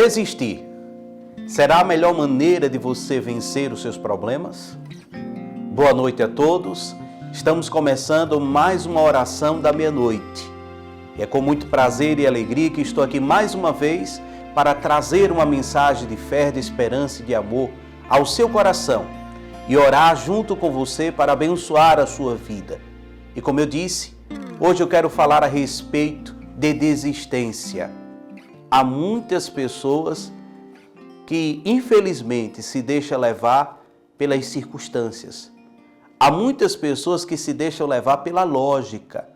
Desistir será a melhor maneira de você vencer os seus problemas? Boa noite a todos. Estamos começando mais uma oração da meia-noite. É com muito prazer e alegria que estou aqui mais uma vez para trazer uma mensagem de fé, de esperança e de amor ao seu coração e orar junto com você para abençoar a sua vida. E como eu disse, hoje eu quero falar a respeito de desistência. Há muitas pessoas que infelizmente se deixam levar pelas circunstâncias. Há muitas pessoas que se deixam levar pela lógica.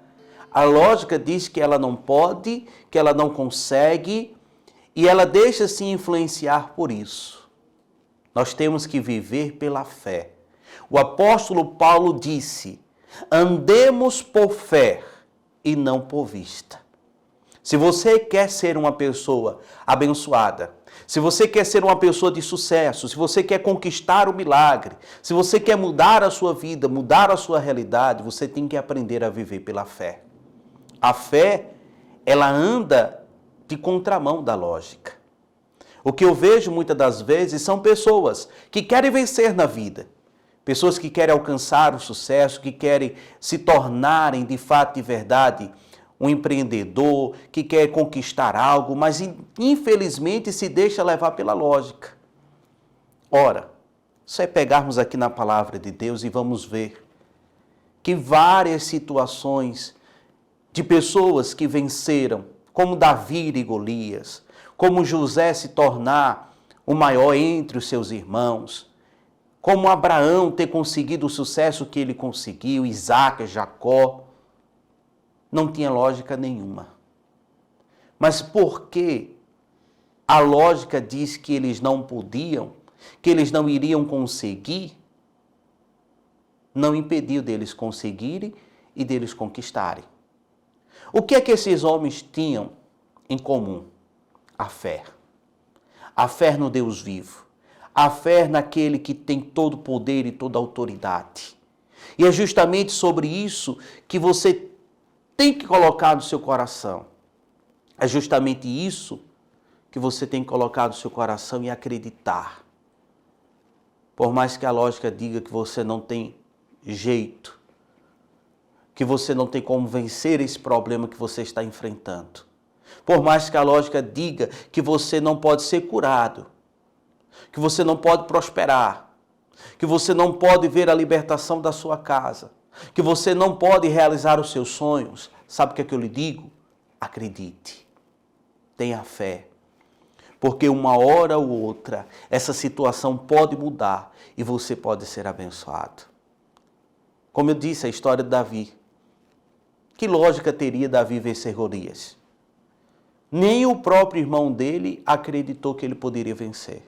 A lógica diz que ela não pode, que ela não consegue e ela deixa-se influenciar por isso. Nós temos que viver pela fé. O apóstolo Paulo disse: andemos por fé e não por vista. Se você quer ser uma pessoa abençoada, se você quer ser uma pessoa de sucesso, se você quer conquistar o milagre, se você quer mudar a sua vida, mudar a sua realidade, você tem que aprender a viver pela fé. A fé, ela anda de contramão da lógica. O que eu vejo muitas das vezes são pessoas que querem vencer na vida. Pessoas que querem alcançar o sucesso, que querem se tornarem de fato, de verdade, um empreendedor, que quer conquistar algo, mas infelizmente se deixa levar pela lógica. Ora, só é pegarmos aqui na palavra de Deus e vamos ver que várias situações de pessoas que venceram, como Davi e Golias, como José se tornar o maior entre os seus irmãos, como Abraão ter conseguido o sucesso que ele conseguiu, Isaac, Jacó, não tinha lógica nenhuma. Mas por que a lógica diz que eles não podiam, que eles não iriam conseguir, não impediu deles conseguirem e deles conquistarem? O que é que esses homens tinham em comum? A fé. A fé no Deus vivo. A fé naquele que tem todo o poder e toda a autoridade. E é justamente sobre isso que você tem que colocar no seu coração. É justamente isso que você tem que colocar no seu coração e acreditar. Por mais que a lógica diga que você não tem jeito, que você não tem como vencer esse problema que você está enfrentando. Por mais que a lógica diga que você não pode ser curado, que você não pode prosperar, que você não pode ver a libertação da sua casa, que você não pode realizar os seus sonhos, sabe o que é que eu lhe digo? Acredite, tenha fé, porque uma hora ou outra essa situação pode mudar e você pode ser abençoado. Como eu disse, a história de Davi. Que lógica teria Davi vencer Golias? Nem o próprio irmão dele acreditou que ele poderia vencer.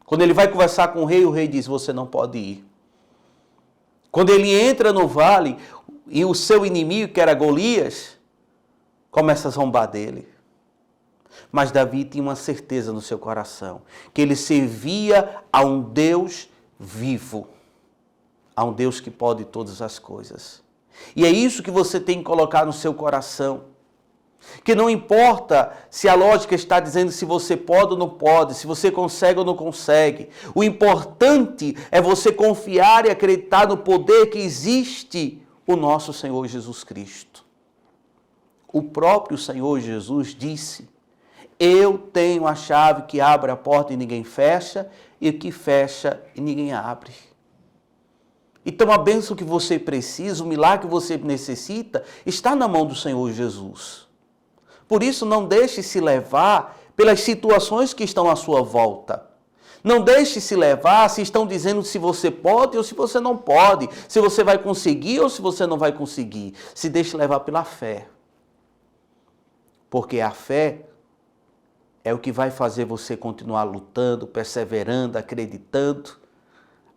Quando ele vai conversar com o rei diz: você não pode ir. Quando ele entra no vale e o seu inimigo, que era Golias, começa a zombar dele. Mas Davi tinha uma certeza no seu coração, que ele servia a um Deus vivo, a um Deus que pode todas as coisas. E é isso que você tem que colocar no seu coração. Que não importa se a lógica está dizendo se você pode ou não pode, se você consegue ou não consegue. O importante é você confiar e acreditar no poder que existe o nosso Senhor Jesus Cristo. O próprio Senhor Jesus disse: eu tenho a chave que abre a porta e ninguém fecha, e que fecha e ninguém abre. Então a bênção que você precisa, o milagre que você necessita, está na mão do Senhor Jesus. Por isso, não deixe se levar pelas situações que estão à sua volta. Não deixe se levar se estão dizendo se você pode ou se você não pode, se você vai conseguir ou se você não vai conseguir. Se deixe levar pela fé. Porque a fé é o que vai fazer você continuar lutando, perseverando, acreditando,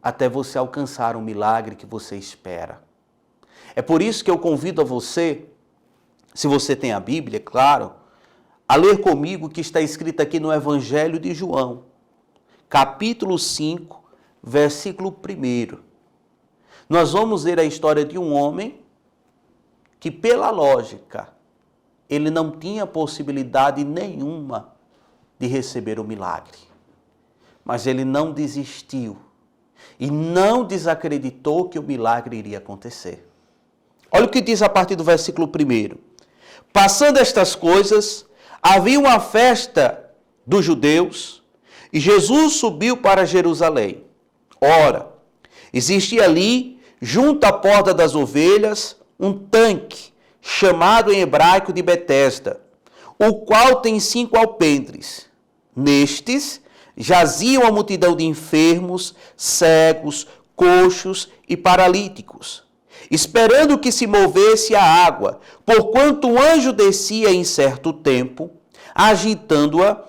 até você alcançar o milagre que você espera. É por isso que eu convido a você, se você tem a Bíblia, claro, a ler comigo o que está escrito aqui no Evangelho de João, capítulo 5, versículo 1. Nós vamos ver a história de um homem que, pela lógica, ele não tinha possibilidade nenhuma de receber o milagre. Mas ele não desistiu e não desacreditou que o milagre iria acontecer. Olha o que diz a partir do versículo 1. Passando estas coisas, havia uma festa dos judeus e Jesus subiu para Jerusalém. Ora, existia ali, junto à porta das ovelhas, um tanque, chamado em hebraico de Betesda, o qual tem 5 alpendres. Nestes jaziam a multidão de enfermos, cegos, coxos e paralíticos, esperando que se movesse a água, porquanto o anjo descia em certo tempo, agitando-a.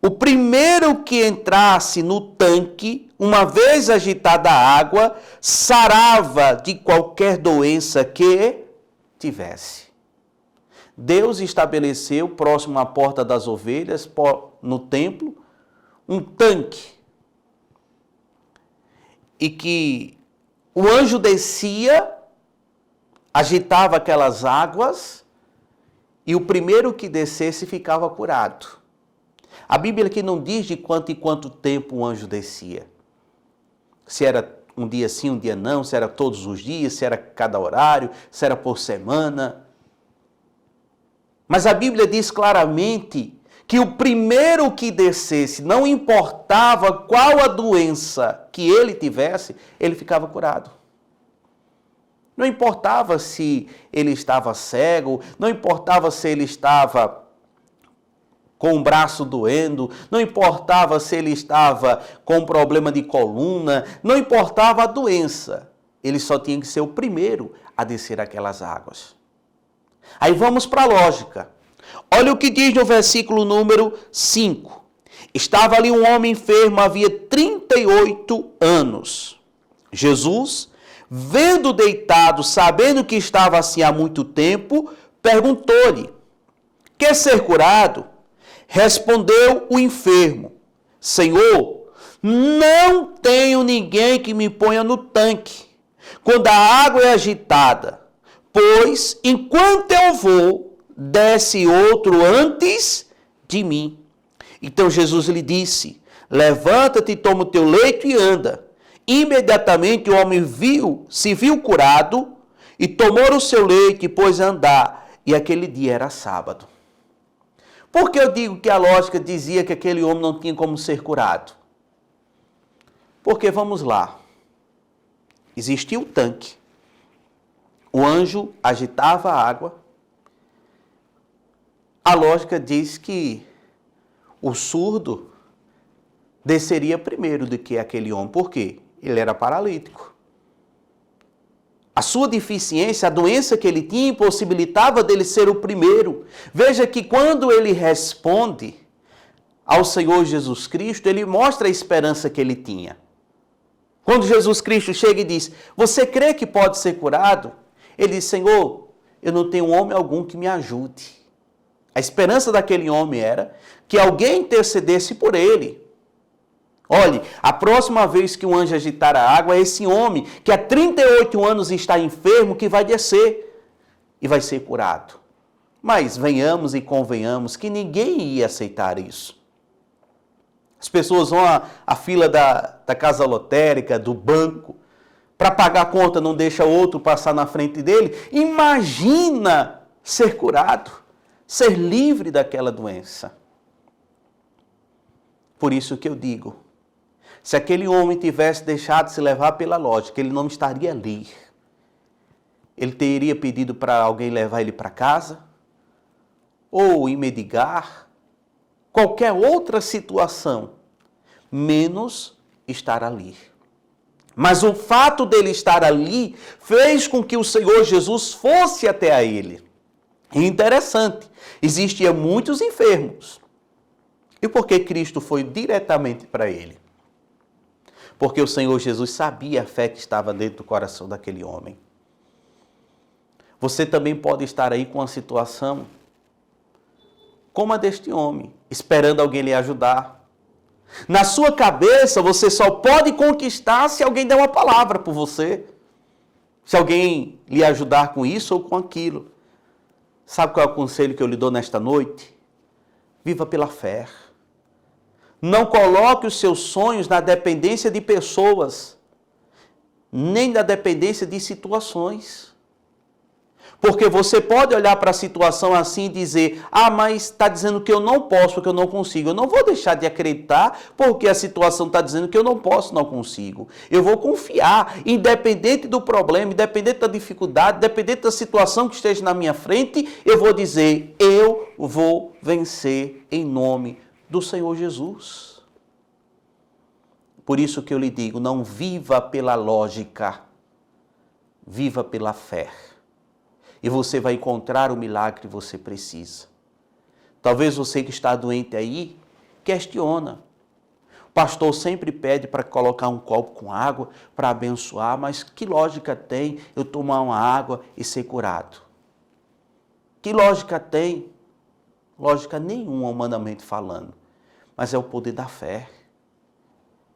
O primeiro que entrasse no tanque, uma vez agitada a água, sarava de qualquer doença que tivesse. Deus estabeleceu, próximo à porta das ovelhas, no templo, um tanque. E que o anjo descia, agitava aquelas águas, e o primeiro que descesse ficava curado. A Bíblia aqui não diz de quanto em quanto tempo o anjo descia. Se era um dia sim, um dia não, se era todos os dias, se era cada horário, se era por semana. Mas a Bíblia diz claramente que o primeiro que descesse, não importava qual a doença que ele tivesse, ele ficava curado. Não importava se ele estava cego, não importava se ele estava com o braço doendo, não importava se ele estava com problema de coluna, não importava a doença. Ele só tinha que ser o primeiro a descer aquelas águas. Aí vamos para a lógica. Olha o que diz no versículo número 5. Estava ali um homem enfermo, havia 38 anos. Jesus, vendo deitado, sabendo que estava assim há muito tempo, perguntou-lhe: quer ser curado? Respondeu o enfermo: Senhor, não tenho ninguém que me ponha no tanque quando a água é agitada, pois enquanto eu vou, desce outro antes de mim. Então Jesus lhe disse: levanta-te, toma o teu leito e anda. Imediatamente o homem se viu curado e tomou o seu leito e pôs a andar. E aquele dia era sábado. Por que eu digo que a lógica dizia que aquele homem não tinha como ser curado? Porque, vamos lá, existia um tanque, o anjo agitava a água, a lógica diz que o surdo desceria primeiro do que aquele homem. Por quê? Ele era paralítico. A sua deficiência, a doença que ele tinha, impossibilitava dele ser o primeiro. Veja que quando ele responde ao Senhor Jesus Cristo, ele mostra a esperança que ele tinha. Quando Jesus Cristo chega e diz: você crê que pode ser curado? Ele diz: Senhor, eu não tenho homem algum que me ajude. A esperança daquele homem era que alguém intercedesse por ele. Olhe, a próxima vez que um anjo agitar a água, é esse homem que há 38 anos está enfermo que vai descer e vai ser curado. Mas venhamos e convenhamos que ninguém ia aceitar isso. As pessoas vão à fila da casa lotérica, do banco, para pagar a conta, não deixa outro passar na frente dele. Imagina ser curado, ser livre daquela doença. Por isso que eu digo, se aquele homem tivesse deixado se levar pela lógica, ele não estaria ali. Ele teria pedido para alguém levar ele para casa, ou ir mendigar, qualquer outra situação, menos estar ali. Mas o fato dele estar ali fez com que o Senhor Jesus fosse até a ele. E interessante, existiam muitos enfermos. E por que Cristo foi diretamente para ele? Porque o Senhor Jesus sabia a fé que estava dentro do coração daquele homem. Você também pode estar aí com uma situação como a deste homem, esperando alguém lhe ajudar. Na sua cabeça, você só pode conquistar se alguém der uma palavra por você. Se alguém lhe ajudar com isso ou com aquilo. Sabe qual é o conselho que eu lhe dou nesta noite? Viva pela fé. Não coloque os seus sonhos na dependência de pessoas, nem na dependência de situações. Porque você pode olhar para a situação assim e dizer, mas está dizendo que eu não posso, que eu não consigo. Eu não vou deixar de acreditar porque a situação está dizendo que eu não posso, não consigo. Eu vou confiar, independente do problema, independente da dificuldade, independente da situação que esteja na minha frente, eu vou dizer, eu vou vencer em nome do Senhor Jesus. Por isso que eu lhe digo, não viva pela lógica, viva pela fé. E você vai encontrar o milagre que você precisa. Talvez você que está doente aí, questiona. O pastor sempre pede para colocar um copo com água para abençoar, mas que lógica tem eu tomar uma água e ser curado? Que lógica tem? Lógica nenhuma, humanamente falando. Mas é o poder da fé.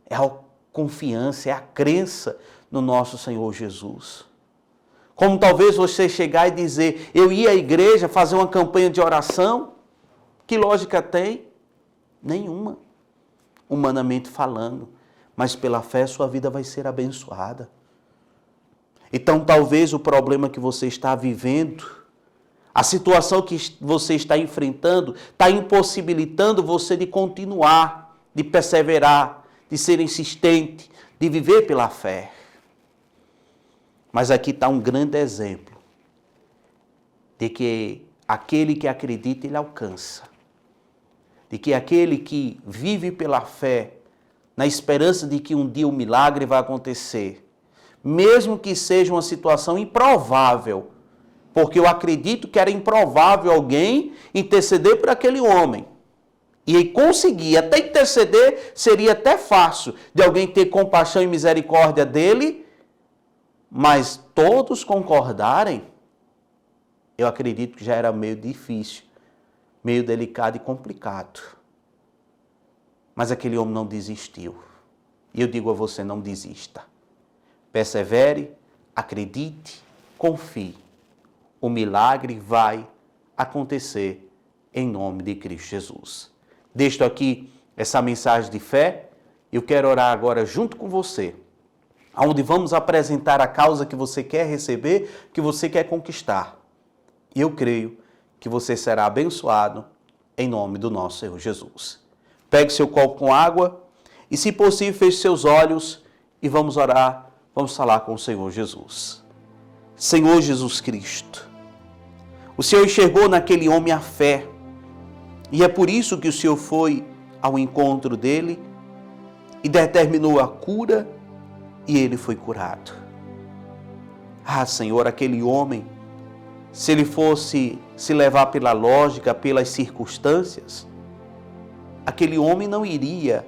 É a confiança, é a crença no nosso Senhor Jesus. Como talvez você chegar e dizer, eu ia à igreja fazer uma campanha de oração. Que lógica tem? Nenhuma. Humanamente falando. Mas pela fé sua vida vai ser abençoada. Então talvez o problema que você está vivendo, a situação que você está enfrentando, está impossibilitando você de continuar, de perseverar, de ser insistente, de viver pela fé. Mas aqui está um grande exemplo de que aquele que acredita, ele alcança. De que aquele que vive pela fé, na esperança de que um dia o milagre vai acontecer, mesmo que seja uma situação improvável, porque eu acredito que era improvável alguém interceder por aquele homem. E conseguir até interceder, seria até fácil de alguém ter compaixão e misericórdia dele, mas todos concordarem, eu acredito que já era meio difícil, meio delicado e complicado. Mas aquele homem não desistiu. E eu digo a você, não desista. Persevere, acredite, confie. O milagre vai acontecer em nome de Cristo Jesus. Deixo aqui essa mensagem de fé. Eu quero orar agora junto com você, onde vamos apresentar a causa que você quer receber, que você quer conquistar. E eu creio que você será abençoado em nome do nosso Senhor Jesus. Pegue seu copo com água e, se possível, feche seus olhos e vamos orar, vamos falar com o Senhor Jesus. Senhor Jesus Cristo, o Senhor enxergou naquele homem a fé e é por isso que o Senhor foi ao encontro dele e determinou a cura e ele foi curado. Senhor, aquele homem, se ele fosse se levar pela lógica, pelas circunstâncias, aquele homem não iria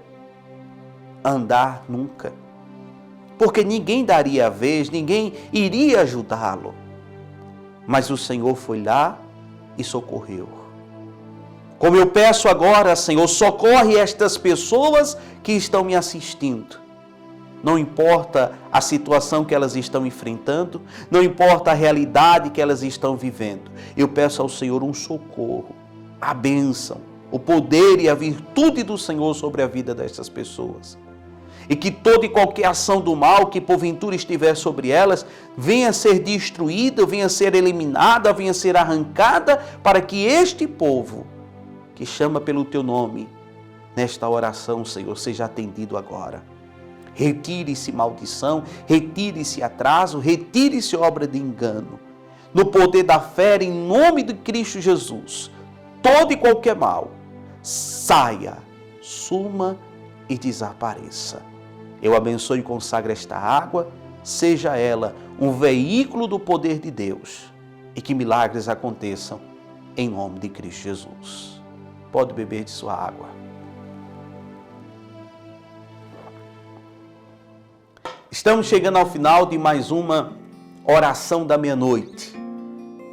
andar nunca. Porque ninguém daria a vez, ninguém iria ajudá-lo. Mas o Senhor foi lá e socorreu. Como eu peço agora, Senhor, socorre estas pessoas que estão me assistindo. Não importa a situação que elas estão enfrentando, não importa a realidade que elas estão vivendo. Eu peço ao Senhor um socorro, a bênção, o poder e a virtude do Senhor sobre a vida destas pessoas. E que toda e qualquer ação do mal que porventura estiver sobre elas, venha a ser destruída, venha a ser eliminada, venha a ser arrancada, para que este povo, que chama pelo teu nome, nesta oração, Senhor, seja atendido agora. Retire-se maldição, retire-se atraso, retire-se obra de engano. No poder da fé, em nome de Cristo Jesus, todo e qualquer mal, saia, suma e desapareça. Eu abençoo e consagro esta água, seja ela um veículo do poder de Deus e que milagres aconteçam em nome de Cristo Jesus. Pode beber de sua água. Estamos chegando ao final de mais uma oração da meia-noite.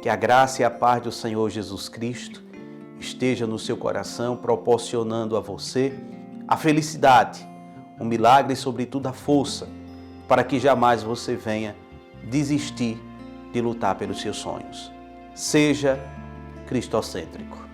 Que a graça e a paz do Senhor Jesus Cristo esteja no seu coração, proporcionando a você a felicidade, o milagre e, sobretudo, a força, para que jamais você venha desistir de lutar pelos seus sonhos. Seja cristocêntrico.